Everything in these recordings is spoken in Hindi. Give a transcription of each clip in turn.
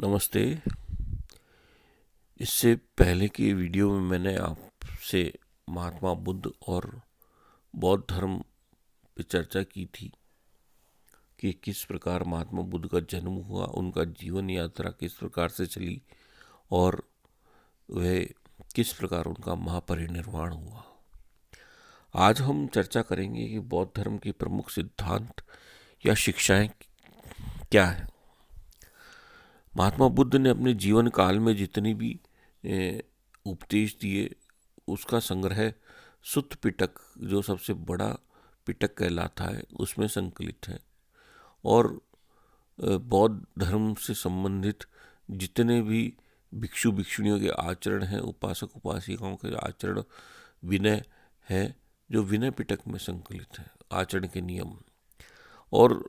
नमस्ते। इससे पहले की वीडियो में मैंने आपसे महात्मा बुद्ध और बौद्ध धर्म पे चर्चा की थी कि किस प्रकार महात्मा बुद्ध का जन्म हुआ, उनका जीवन यात्रा किस प्रकार से चली और वह किस प्रकार उनका महापरिनिर्वाण हुआ। आज हम चर्चा करेंगे कि बौद्ध धर्म के प्रमुख सिद्धांत या शिक्षाएं क्या हैं। महात्मा बुद्ध ने अपने जीवन काल में जितनी भी उपदेश दिए उसका संग्रह सुत्त पिटक, जो सबसे बड़ा पिटक कहलाता है, उसमें संकलित है। और बौद्ध धर्म से संबंधित जितने भी भिक्षु भिक्षुणियों के आचरण हैं, उपासक उपासिकाओं के आचरण, विनय है, जो विनय पिटक में संकलित है, आचरण के नियम। और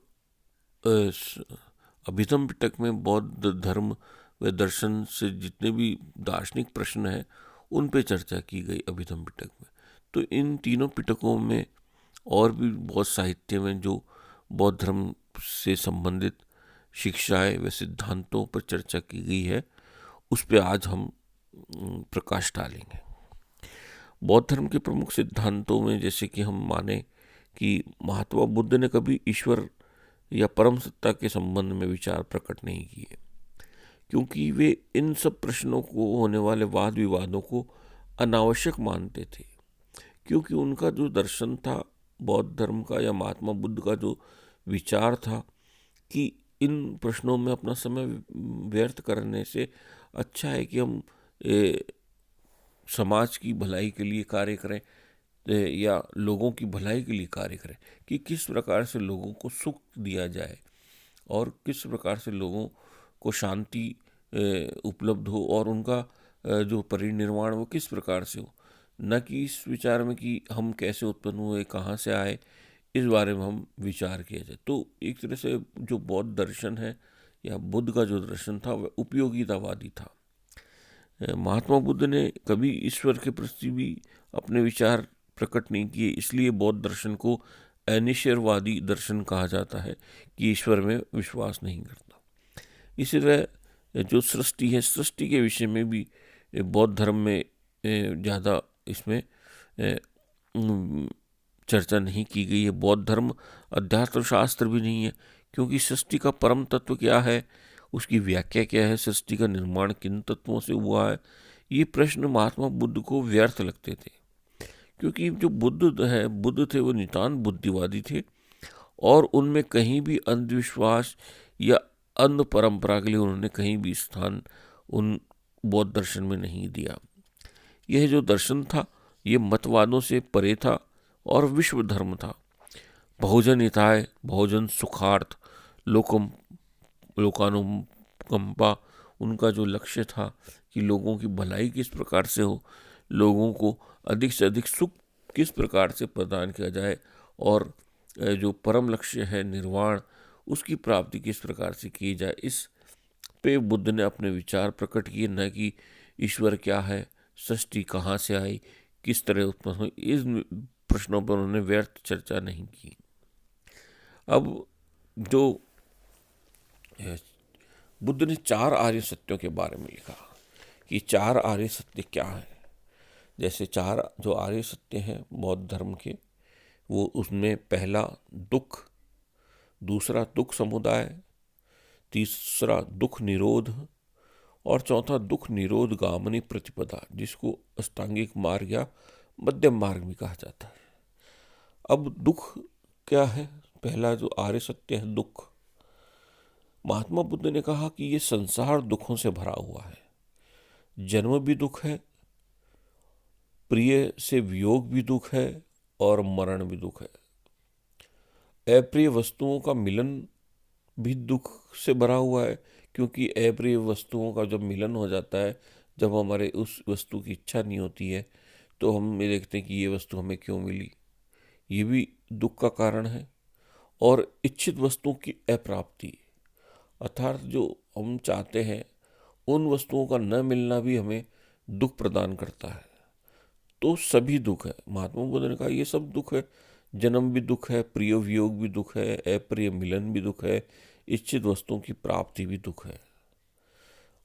अभिधम पिटक में बौद्ध धर्म व दर्शन से जितने भी दार्शनिक प्रश्न हैं उन पे चर्चा की गई अभिधम पिटक में। तो इन तीनों पिटकों में और भी बहुत साहित्य में जो बौद्ध धर्म से संबंधित शिक्षाएं व सिद्धांतों पर चर्चा की गई है, उस पे आज हम प्रकाश डालेंगे। बौद्ध धर्म के प्रमुख सिद्धांतों में जैसे कि हम माने कि महात्मा बुद्ध ने कभी ईश्वर या परम सत्ता के संबंध में विचार प्रकट नहीं किए, क्योंकि वे इन सब प्रश्नों को, होने वाले वाद विवादों को अनावश्यक मानते थे। क्योंकि उनका जो दर्शन था बौद्ध धर्म का, या महात्मा बुद्ध का जो विचार था कि इन प्रश्नों में अपना समय व्यर्थ करने से अच्छा है कि हम समाज की भलाई के लिए कार्य करें या लोगों की भलाई के लिए कार्य करें, कि किस प्रकार से लोगों को सुख दिया जाए और किस प्रकार से लोगों को शांति उपलब्ध हो और उनका जो परिनिर्वाण वो किस प्रकार से हो, न कि इस विचार में कि हम कैसे उत्पन्न हुए, कहाँ से आए, इस बारे में हम विचार किया जाए। तो एक तरह से जो बौद्ध दर्शन है या बुद्ध का जो दर्शन था वह उपयोगितावादी था। महात्मा बुद्ध ने कभी ईश्वर के प्रति भी अपने विचार प्रकट नहीं किए, इसलिए बौद्ध दर्शन को अनिश्वरवादी दर्शन कहा जाता है, कि ईश्वर में विश्वास नहीं करता। इसी तरह जो सृष्टि है, सृष्टि के विषय में भी बौद्ध धर्म में ज़्यादा इसमें चर्चा नहीं की गई है। बौद्ध धर्म अध्यात्म शास्त्र भी नहीं है, क्योंकि सृष्टि का परम तत्व क्या है, उसकी व्याख्या क्या है, सृष्टि का निर्माण किन तत्वों से हुआ है, ये प्रश्न महात्मा बुद्ध को व्यर्थ लगते थे। क्योंकि जो बुद्ध थे वो नितांत बुद्धिवादी थे और उनमें कहीं भी अंधविश्वास या अंध परंपरा के लिए उन्होंने कहीं भी स्थान उन बौद्ध दर्शन में नहीं दिया। यह जो दर्शन था ये मतवादों से परे था और विश्व धर्म था। बहुजन हिताय, बहुजन सुखार्थ, लोकानुकंपा उनका जो लक्ष्य था कि लोगों की भलाई किस प्रकार से हो, लोगों को अधिक से अधिक सुख किस प्रकार से प्रदान किया जाए, और जो परम लक्ष्य है निर्वाण, उसकी प्राप्ति किस प्रकार से की जाए, इस पे बुद्ध ने अपने विचार प्रकट किए। न कि ईश्वर क्या है, सृष्टि कहाँ से आई, किस तरह उत्पन्न हुई, इस प्रश्नों पर उन्होंने व्यर्थ चर्चा नहीं की। अब जो बुद्ध ने 4 आर्य सत्यों के बारे में लिखा कि 4 आर्य सत्य क्या है। जैसे 4 जो आर्य सत्य हैं बौद्ध धर्म के, वो उसमें पहला दुख, दूसरा दुख समुदाय, तीसरा दुख निरोध और चौथा दुख निरोध गामिनी प्रतिपदा, जिसको अष्टांगिक मार्ग या मध्यम मार्ग भी कहा जाता है। अब दुख क्या है, पहला जो आर्य सत्य है दुख। महात्मा बुद्ध ने कहा कि ये संसार दुखों से भरा हुआ है। जन्म भी दुख है, प्रिय से वियोग भी दुख है और मरण भी दुख है। अप्रिय वस्तुओं का मिलन भी दुख से भरा हुआ है, क्योंकि अप्रिय वस्तुओं का जब मिलन हो जाता है, जब हमारे उस वस्तु की इच्छा नहीं होती है, तो हम ये देखते हैं कि ये वस्तु हमें क्यों मिली, ये भी दुख का कारण है। और इच्छित वस्तुओं की अप्राप्ति, अर्थात जो हम चाहते हैं उन वस्तुओं का न मिलना भी हमें दुख प्रदान करता है। तो सभी दुख है। महात्मा बुद्ध ने कहा ये सब दुख है। जन्म भी दुख है, प्रिय वियोग भी दुख है, अप्रिय मिलन भी दुख है, इच्छित वस्तुओं की प्राप्ति भी दुख है।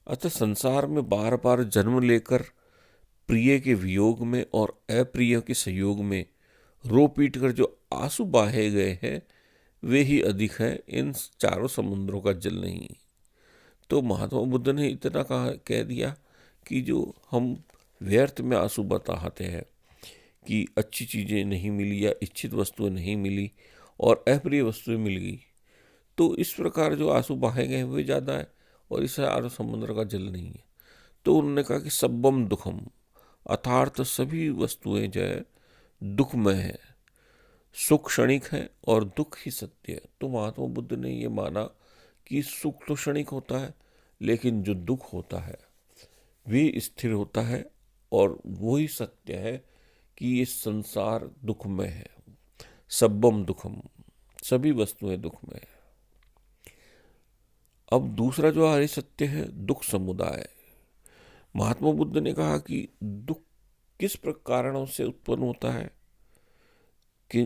अतः संसार में बार बार जन्म लेकर प्रिय के वियोग में और अप्रिय के संयोग में रो पीट कर जो आंसू बहाए गए हैं वे ही अधिक है इन चारों समुद्रों का जल नहीं। तो महात्मा बुद्ध ने इतना कह दिया कि जो हम व्यर्थ में आंसू बहाते हैं कि अच्छी चीज़ें नहीं मिली या इच्छित वस्तुएं नहीं मिली और अप्रिय वस्तुएं मिल गई, तो इस प्रकार जो आंसू बहाए गए वे ज़्यादा है और इस चारों समुद्र का जल नहीं है। तो उन्होंने कहा कि सब्बम दुखम, अर्थात सभी वस्तुएं जो है दुखमय है, सुख क्षणिक है और दुख ही सत्य है। तो महात्मा बुद्ध ने ये माना कि सुख तो क्षणिक होता है लेकिन जो दुख होता है वे स्थिर होता है और वही सत्य है कि ये संसार दुखमय है। सब्बम दुखम, सभी वस्तुएं दुखमय है। अब दूसरा जो आर्य सत्य है दुख समुदाय। महात्मा बुद्ध ने कहा कि दुख किस कारणों से उत्पन्न होता है, कि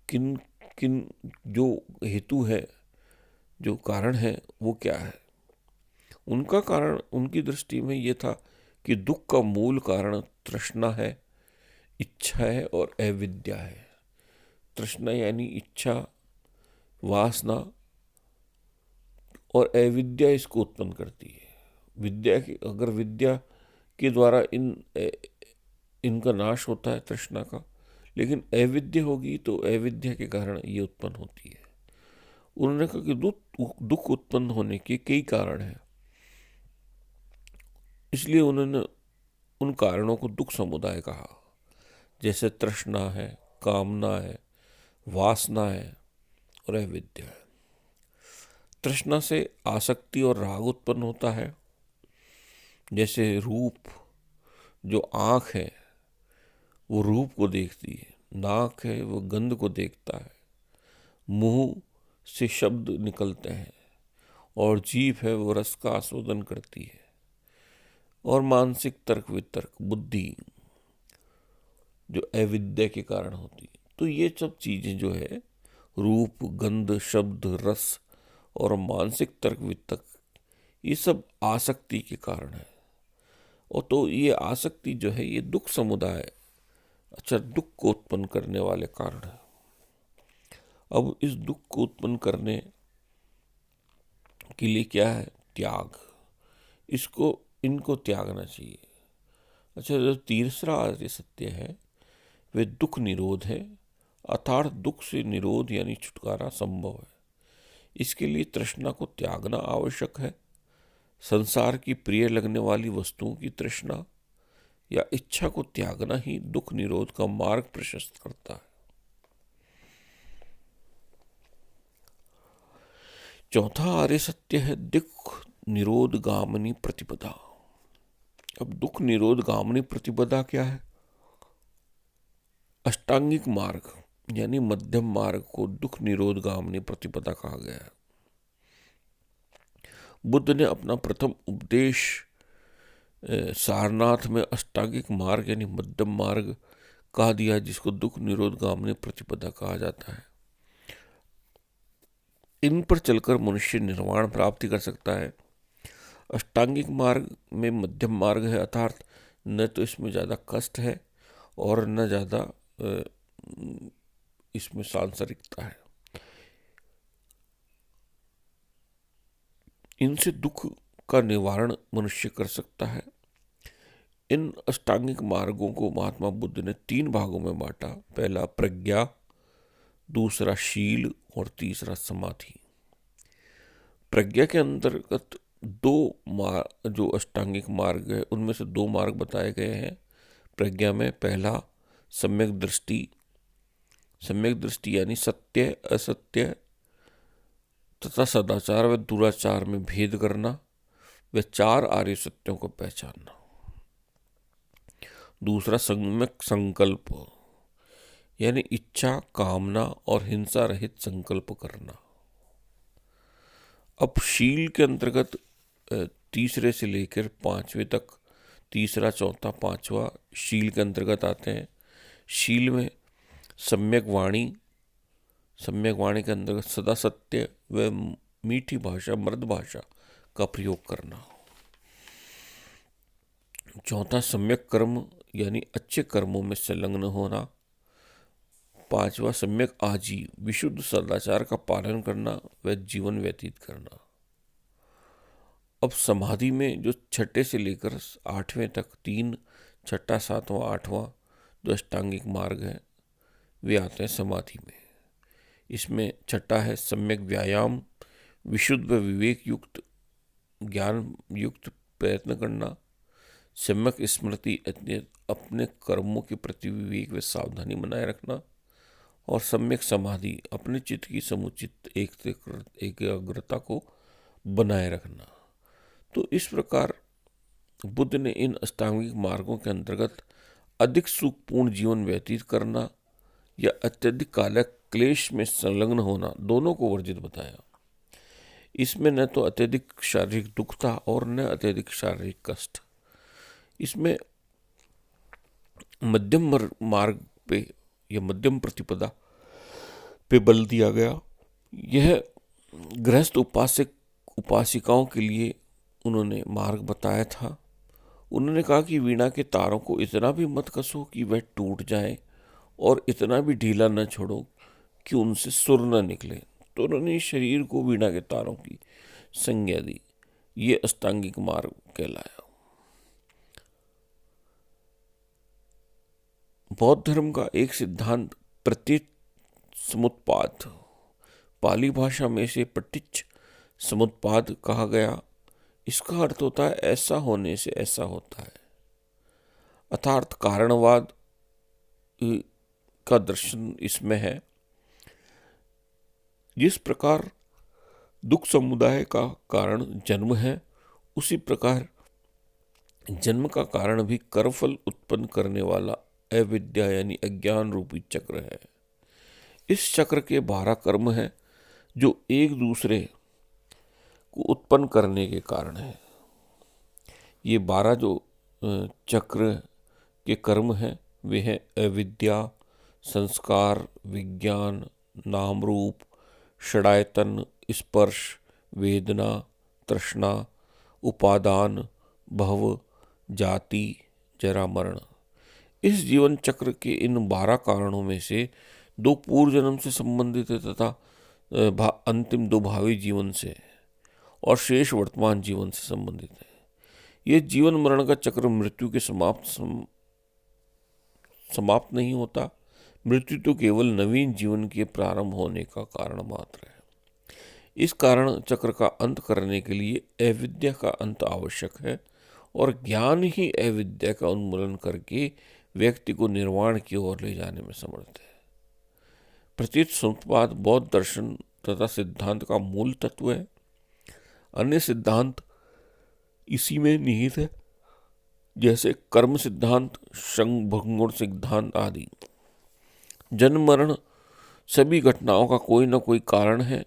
किन किन जो हेतु है, जो कारण है वो क्या है। उनका कारण, उनकी दृष्टि में ये था कि दुख का मूल कारण तृष्णा है, इच्छा है और अविद्या है। तृष्णा यानी इच्छा, वासना और अविद्या इसको उत्पन्न करती है। विद्या की, अगर विद्या के द्वारा इनका नाश होता है तृष्णा का, लेकिन अविद्या होगी तो अविद्या के कारण ये उत्पन्न होती है। उन्होंने कहा कि दुख उत्पन्न होने के कई कारण हैं, इसलिए उन्होंने उन कारणों को दुख समुदाय कहा। जैसे तृष्णा है, कामना है, वासना है और अविद्या है। तृष्णा से आसक्ति और राग उत्पन्न होता है। जैसे रूप, जो आँख है वो रूप को देखती है, नाक है वो गंध को देखता है, मुंह से शब्द निकलते हैं और जीभ है वो रस का आस्वादन करती है, और मानसिक तर्क वितर्क बुद्धि जो अविद्या के कारण होती है। तो ये सब चीज़ें जो है रूप, गंध, शब्द, रस और मानसिक तर्क वितर्क, ये सब आसक्ति के कारण है। और तो ये आसक्ति जो है ये दुख समुदाय, अच्छा, दुख को उत्पन्न करने वाले कारण है। अब इस दुख को उत्पन्न करने के लिए क्या है? त्याग। इनको त्यागना चाहिए। अच्छा, जो तीसरा आर्य सत्य है वे दुख निरोध है, अर्थात दुख से निरोध यानी छुटकारा संभव है। इसके लिए तृष्णा को त्यागना आवश्यक है। संसार की प्रिय लगने वाली वस्तुओं की तृष्णा या इच्छा को त्यागना ही दुख निरोध का मार्ग प्रशस्त करता है। चौथा आर्य सत्य है दुख निरोध गामिनी प्रतिपदा। अब दुख निरोध गामिनी प्रतिपदा क्या है? अष्टांगिक मार्ग यानी मध्यम मार्ग को दुख निरोध गामिनी प्रतिपदा कहा गया है। बुद्ध ने अपना प्रथम उपदेश सारनाथ में अष्टांगिक मार्ग यानी मध्यम मार्ग कहा दिया, जिसको दुख निरोध गामिनी प्रतिपदा कहा जाता है। इन पर चलकर मनुष्य निर्वाण प्राप्ति कर सकता है। अष्टांगिक मार्ग में मध्यम मार्ग है, अर्थात न तो इसमें ज़्यादा कष्ट है और न ज़्यादा इसमें सांसारिकता है। इनसे दुख का निवारण मनुष्य कर सकता है। इन अष्टांगिक मार्गों को महात्मा बुद्ध ने 3 भागों में बांटा। पहला प्रज्ञा, दूसरा शील और तीसरा समाधि। प्रज्ञा के अंतर्गत 2 जो अष्टांगिक मार्ग है उनमें से 2 मार्ग बताए गए हैं प्रज्ञा में। पहला सम्यक दृष्टि। सम्यक दृष्टि यानी सत्य, असत्य तथा सदाचार व दुराचार में भेद करना, व 4 आर्य सत्यों को पहचानना। दूसरा सम्यक संकल्प यानी इच्छा, कामना और हिंसा रहित संकल्प करना। अब शील के अंतर्गत तीसरे से लेकर 5वें तक, तीसरा, चौथा, 5वां शील के अंतर्गत आते हैं। शील में सम्यक वाणी के अंतर्गत सदा सत्य व मीठी भाषा, मृद भाषा का प्रयोग करना। चौथा सम्यक कर्म यानी अच्छे कर्मों में संलग्न होना। पांचवा सम्यक आजीव विशुद्ध सदाचार का पालन करना व जीवन व्यतीत करना। अब समाधि में जो छठे से लेकर आठवें तक तीन, छठा, सातवां, आठवां जो अष्टांगिक मार्ग है वे आते हैं समाधि में। इसमें छठा है सम्यक व्यायाम, विशुद्ध व विवेक युक्त ज्ञान युक्त प्रयत्न करना। सम्यक स्मृति अपने कर्मों के प्रति विवेक व सावधानी बनाए रखना। और सम्यक समाधि अपने चित्त की समुचित एकाग्रता को बनाए रखना। तो इस प्रकार बुद्ध ने इन अष्टांगिक मार्गों के अंतर्गत अधिक सुखपूर्ण जीवन व्यतीत करना या अत्यधिक कालिक क्लेश में संलग्न होना दोनों को वर्जित बताया। इसमें न तो अत्यधिक शारीरिक दुख था और न अत्यधिक शारीरिक कष्ट। इसमें मध्यम मार्ग पे या मध्यम प्रतिपदा पे बल दिया गया। यह गृहस्थ उपासक उपासिकाओं के लिए उन्होंने मार्ग बताया था। उन्होंने कहा कि वीणा के तारों को इतना भी मत कसो कि वह टूट जाए और इतना भी ढीला न छोड़ो कि उनसे सुर न निकले। तो उन्होंने शरीर को वीणा के तारों की संज्ञा दी। ये अष्टांगिक मार्ग कहलाया। बौद्ध धर्म का एक सिद्धांत प्रत्येक समुत्पाद, पाली भाषा में से पटिच्च समुत्पाद कहा गया। इसका अर्थ होता है ऐसा होने से ऐसा होता है, अर्थात कारणवाद का दर्शन इसमें है। जिस प्रकार दुख समुदाय का कारण जन्म है, उसी प्रकार जन्म का कारण भी कर्मफल उत्पन्न करने वाला अविद्या यानी अज्ञान रूपी चक्र है। इस चक्र के 12 कर्म हैं जो एक दूसरे को उत्पन्न करने के कारण है। ये 12 जो चक्र के कर्म हैं वे हैं अविद्या, संस्कार, विज्ञान, नाम रूप, षडायतन, स्पर्श, वेदना, तृष्णा, उपादान, भव, जाति, जरा, मरण। इस जीवन चक्र के इन 12 कारणों में से 2 पूर्व जन्म से संबंधित है तथा अंतिम 2 भावी जीवन से और शेष वर्तमान जीवन से संबंधित है। ये जीवन मरण का चक्र मृत्यु के समाप्त नहीं होता। मृत्यु तो केवल नवीन जीवन के प्रारंभ होने का कारण मात्र है। इस कारण चक्र का अंत करने के लिए अविद्या का अंत आवश्यक है और ज्ञान ही अविद्या का उन्मूलन करके व्यक्ति को निर्वाण की ओर ले जाने में समर्थ है। प्रतीत समुत्पाद बौद्ध दर्शन तथा सिद्धांत का मूल तत्व है। अन्य सिद्धांत इसी में निहित है, जैसे कर्म सिद्धांत, संग भंगुर सिद्धांत आदि। जन्म मरण सभी घटनाओं का कोई न कोई कारण है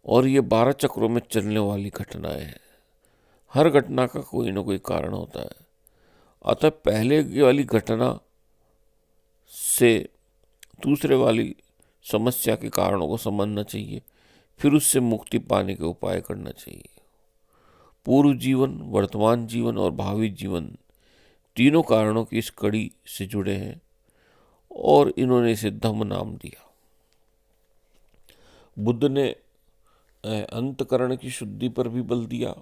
और ये 12 चक्रों में चलने वाली घटनाएं हैं। हर घटना का कोई न कोई कारण होता है। अतः पहले वाली घटना से दूसरे वाली समस्या के कारणों को समझना चाहिए, फिर उससे मुक्ति पाने के उपाय करना चाहिए। पूर्व जीवन, वर्तमान जीवन और भावी जीवन तीनों कारणों की इस कड़ी से जुड़े हैं और इन्होंने इसे धम्म नाम दिया। बुद्ध ने अंतकरण की शुद्धि पर भी बल दिया।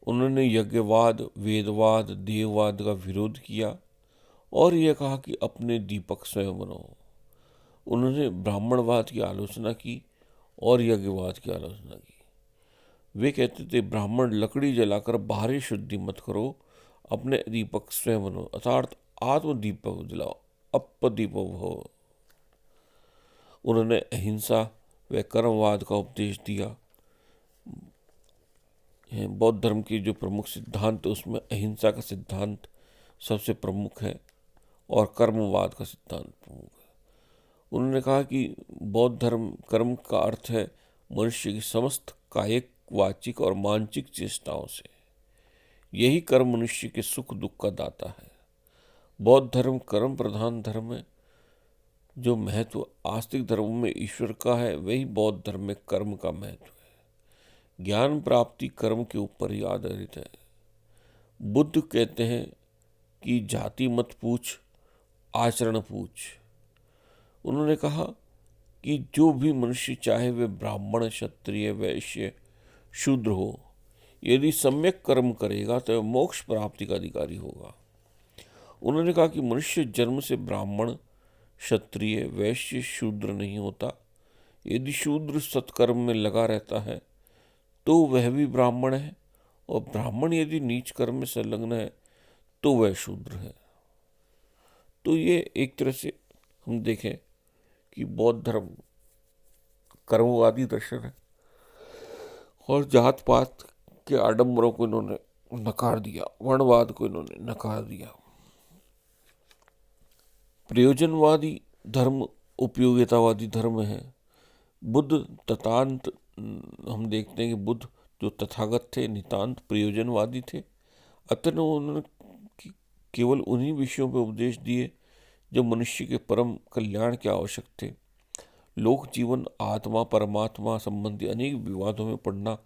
उन्होंने यज्ञवाद, वेदवाद, देववाद का विरोध किया और यह कहा कि अपने दीपक स्वयं बनो। उन्होंने ब्राह्मणवाद की आलोचना की और यज्ञवाद की आलोचना की। वे कहते थे ब्राह्मण लकड़ी जलाकर बाहरी शुद्धि मत करो, अपने दीपक स्वयं बनो, अर्थात आत्मदीपक जलाओ, अपदीपक हो। उन्होंने अहिंसा व कर्मवाद का उपदेश दिया। बौद्ध धर्म की जो प्रमुख सिद्धांत है उसमें अहिंसा का सिद्धांत सबसे प्रमुख है और कर्मवाद का सिद्धांत प्रमुख है। उन्होंने कहा कि बौद्ध धर्म कर्म का अर्थ है मनुष्य की समस्त कायिक, वाचिक और मानसिक चेष्टाओं से। यही कर्म मनुष्य के सुख दुख का दाता है। बौद्ध धर्म कर्म प्रधान धर्म है। जो महत्व आस्तिक धर्म में ईश्वर का है वही बौद्ध धर्म में कर्म का महत्व है। ज्ञान प्राप्ति कर्म के ऊपर ही आधारित है। बुद्ध कहते हैं कि जाति मत पूछ, आचरण पूछ। उन्होंने कहा कि जो भी मनुष्य चाहे वे ब्राह्मण, क्षत्रिय, वैश्य, शूद्र हो, यदि सम्यक कर्म करेगा तो वह मोक्ष प्राप्ति का अधिकारी होगा। उन्होंने कहा कि मनुष्य जन्म से ब्राह्मण, क्षत्रिय, वैश्य, शूद्र नहीं होता। यदि शूद्र सत्कर्म में लगा रहता है तो वह भी ब्राह्मण है, और ब्राह्मण यदि नीच कर्म में संलग्न है तो वह शूद्र है। तो ये एक तरह से हम देखें कि बौद्ध धर्म कर्मवादी दर्शन है, और जात पात के आडंबरों को इन्होंने नकार दिया, वर्णवाद को इन्होंने नकार दिया। प्रयोजनवादी धर्म उपयोगितावादी धर्म है। बुद्ध तथांत, हम देखते हैं कि बुद्ध जो तथागत थे, नितांत प्रयोजनवादी थे। अतः उन्होंने केवल उन्हीं विषयों पर उपदेश दिए जो मनुष्य के परम कल्याण के आवश्यक थे। लोक जीवन, आत्मा परमात्मा संबंधी अनेक विवादों में पड़ना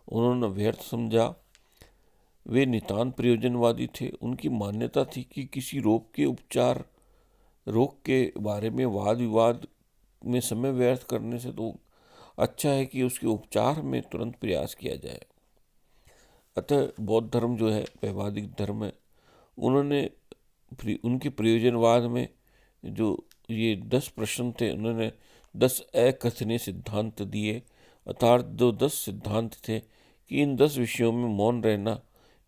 उन्होंने व्यर्थ समझा। वे नितांत प्रयोजनवादी थे। उनकी मान्यता थी कि किसी रोग के बारे में वाद विवाद में समय व्यर्थ करने से तो अच्छा है कि उसके उपचार में तुरंत प्रयास किया जाए। अतः बौद्ध धर्म जो है वैवादिक धर्म है। उनके प्रयोजनवाद में जो ये 10 प्रश्न थे, उन्होंने 10 अकथनीय सिद्धांत दिए। अर्थात जो 10 सिद्धांत थे कि इन 10 विषयों में मौन रहना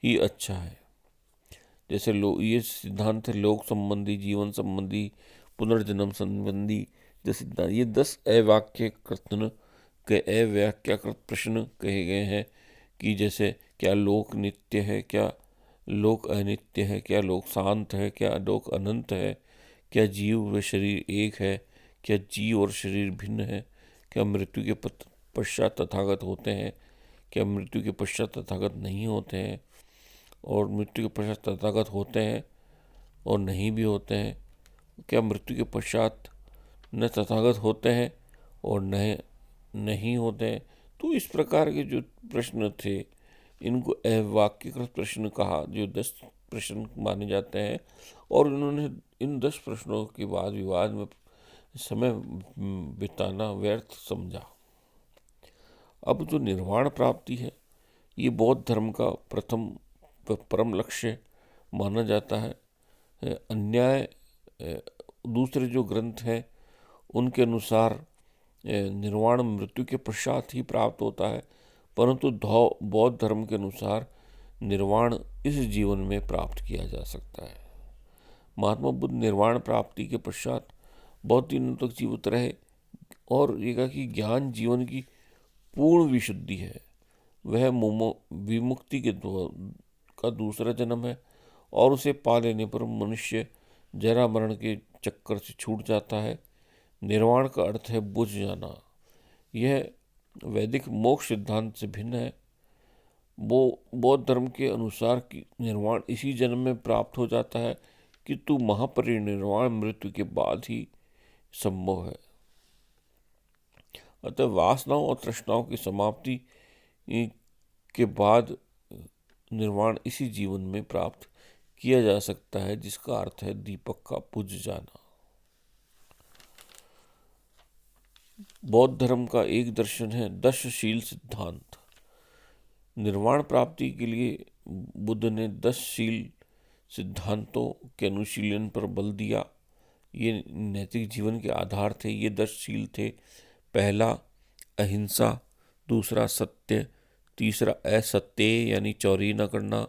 ही अच्छा है। जैसे ये सिद्धांत है लोक संबंधी, जीवन संबंधी, पुनर्जन्म संबंधी जो सिद्धांत, ये 10 अव्याख्याकृत प्रश्न कहे गए हैं कि जैसे क्या लोक नित्य है, क्या लोक अनित्य है, क्या लोक शांत है, क्या लोक अनंत है, क्या जीव व शरीर एक है, क्या जीव और शरीर भिन्न है, क्या मृत्यु के पश्चात तथागत होते हैं, क्या मृत्यु के पश्चात तथागत नहीं होते हैं, और मृत्यु के पश्चात तथागत होते हैं और नहीं भी होते हैं, क्या मृत्यु के पश्चात न तथागत होते हैं और नहीं होते हैं। तो इस प्रकार के जो प्रश्न थे इनको अवाक्यकृत प्रश्न कहा, जो 10 प्रश्न माने जाते हैं। और उन्होंने इन 10 प्रश्नों के बाद विवाद में समय बिताना व्यर्थ समझा। अब जो निर्वाण प्राप्ति है, ये बौद्ध धर्म का प्रथम परम लक्ष्य माना जाता है। अन्याय दूसरे जो ग्रंथ हैं उनके अनुसार निर्वाण मृत्यु के पश्चात ही प्राप्त होता है, परंतु बौद्ध धर्म के अनुसार निर्वाण इस जीवन में प्राप्त किया जा सकता है। महात्मा बुद्ध निर्वाण प्राप्ति के पश्चात बहुत दिनों तक जीवित रहे और ये कहा कि ज्ञान जीवन की पूर्ण विशुद्धि है, वह विमुक्ति का दूसरा जन्म है, और उसे पा लेने पर मनुष्य जरा मरण के चक्कर से छूट जाता है। निर्वाण का अर्थ है बुझ जाना। यह वैदिक मोक्ष सिद्धांत से भिन्न है। बौद्ध धर्म के अनुसार कि निर्वाण इसी जन्म में प्राप्त हो जाता है, किंतु महापरिनिर्वाण मृत्यु के बाद ही संभव है। अतः वासनाओं और तृष्णाओं की समाप्ति के बाद निर्वाण इसी जीवन में प्राप्त किया जा सकता है, जिसका अर्थ है दीपक का बुझ जाना। बौद्ध धर्म का एक दर्शन है दशशील सिद्धांत। निर्वाण प्राप्ति के लिए बुद्ध ने 10 शील सिद्धांतों के अनुशीलन पर बल दिया। ये नैतिक जीवन के आधार थे। ये 10 शील थे। पहला अहिंसा, दूसरा सत्य, तीसरा असत्य यानी चोरी न करना,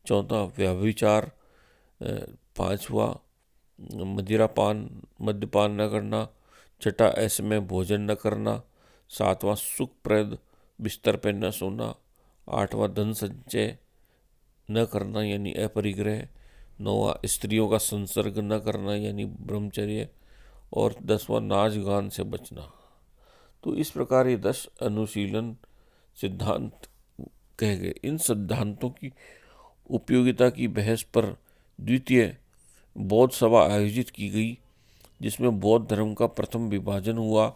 चौथा व्यभिचार, पांचवा मद्यपान न करना, छठा असमय भोजन न करना, सातवां सुखप्रद बिस्तर पर न सोना, आठवां धन संचय न करना यानी अपरिग्रह, नौवां स्त्रियों का संसर्ग न करना यानी ब्रह्मचर्य, और 10वां नाच गान से बचना। तो इस प्रकार ये 10 अनुशीलन सिद्धांत कहे गए। इन सिद्धांतों की उपयोगिता की बहस पर द्वितीय बौद्ध सभा आयोजित की गई, जिसमें बौद्ध धर्म का प्रथम विभाजन हुआ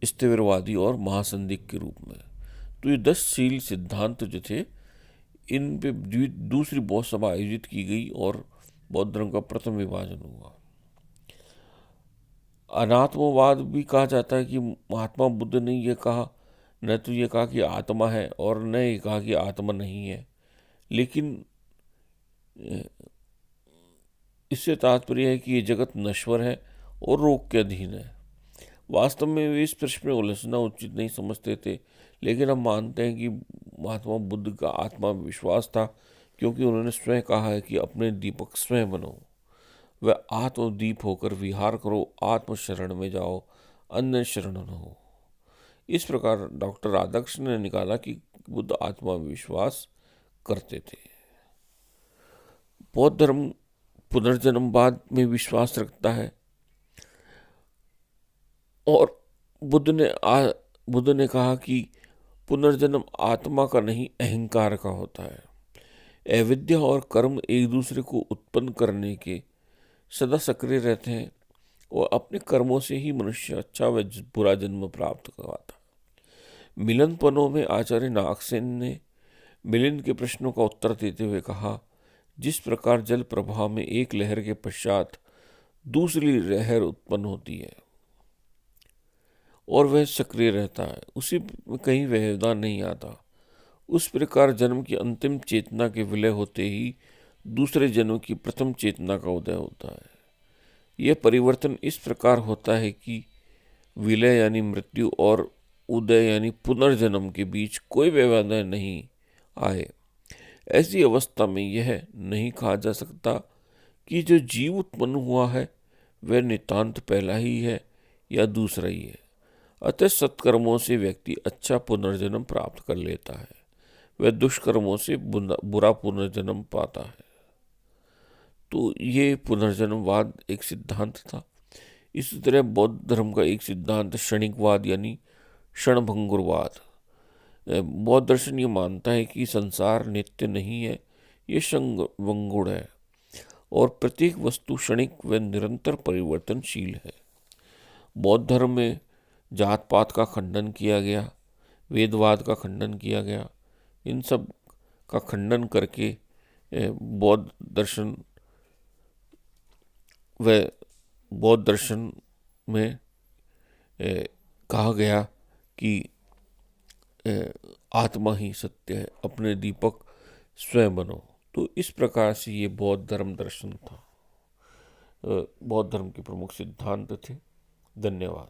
स्थविरवादी और महासंदिग्ध के रूप में। तो ये 10 शील सिद्धांत जो थे इन पे दूसरी बौद्ध सभा आयोजित की गई और बौद्ध धर्म का प्रथम विभाजन हुआ। अनात्मवाद भी कहा जाता है कि महात्मा बुद्ध ने यह कहा, न तो ये कहा कि आत्मा है और न ये कहा कि आत्मा नहीं है, लेकिन इससे तात्पर्य है कि ये जगत नश्वर है और रोग के अधीन है। वास्तव में वे इस प्रश्न में उलझना उचित नहीं समझते थे, लेकिन हम मानते हैं कि महात्मा बुद्ध का आत्मा में विश्वास था, क्योंकि उन्होंने स्वयं कहा है कि अपने दीपक स्वयं बनो, वह आत्मदीप होकर विहार करो, आत्म शरण में जाओ, अन्य शरण न हो। इस प्रकार डॉक्टर राधाकृष्ण ने निकाला कि बुद्ध आत्मा में विश्वास करते थे। बौद्ध धर्म पुनर्जन्मवाद में विश्वास रखता है और बुद्ध ने कहा कि पुनर्जन्म आत्मा का नहीं अहंकार का होता है। अविद्या और कर्म एक दूसरे को उत्पन्न करने के सदा सक्रिय रहते हैं और अपने कर्मों से ही मनुष्य अच्छा व बुरा जन्म प्राप्त करवाता है। मिलनपनों में आचार्य नागसेन ने मिलिंद के प्रश्नों का उत्तर देते हुए कहा, जिस प्रकार जल प्रवाह में एक लहर के पश्चात दूसरी लहर उत्पन्न होती है और वह सक्रिय रहता है, उसी में कहीं व्यवधान नहीं आता, उस प्रकार जन्म की अंतिम चेतना के विलय होते ही दूसरे जन्म की प्रथम चेतना का उदय होता है। यह परिवर्तन इस प्रकार होता है कि विलय यानी मृत्यु और उदय यानी पुनर्जन्म के बीच कोई व्यवधान नहीं आए। ऐसी अवस्था में यह नहीं कहा जा सकता कि जो जीव उत्पन्न हुआ है वह नितांत पहला ही है या दूसरा ही है। अतः सत्कर्मों से व्यक्ति अच्छा पुनर्जन्म प्राप्त कर लेता है, वह दुष्कर्मों से बुरा पुनर्जन्म पाता है। तो ये पुनर्जन्मवाद एक सिद्धांत था। इसी तरह बौद्ध धर्म का एक सिद्धांत क्षणिकवाद यानी क्षणभंगुरवाद। बौद्ध दर्शन ये मानता है कि संसार नित्य नहीं है, ये क्षणभंगुर है और प्रत्येक वस्तु क्षणिक व निरंतर परिवर्तनशील है। बौद्ध धर्म में जात पात का खंडन किया गया, वेदवाद का खंडन किया गया। इन सब का खंडन करके बौद्ध दर्शन में कहा गया कि आत्मा ही सत्य है, अपने दीपक स्वयं बनो। तो इस प्रकार से ये बौद्ध धर्म दर्शन था, बौद्ध धर्म के प्रमुख सिद्धांत थे। धन्यवाद।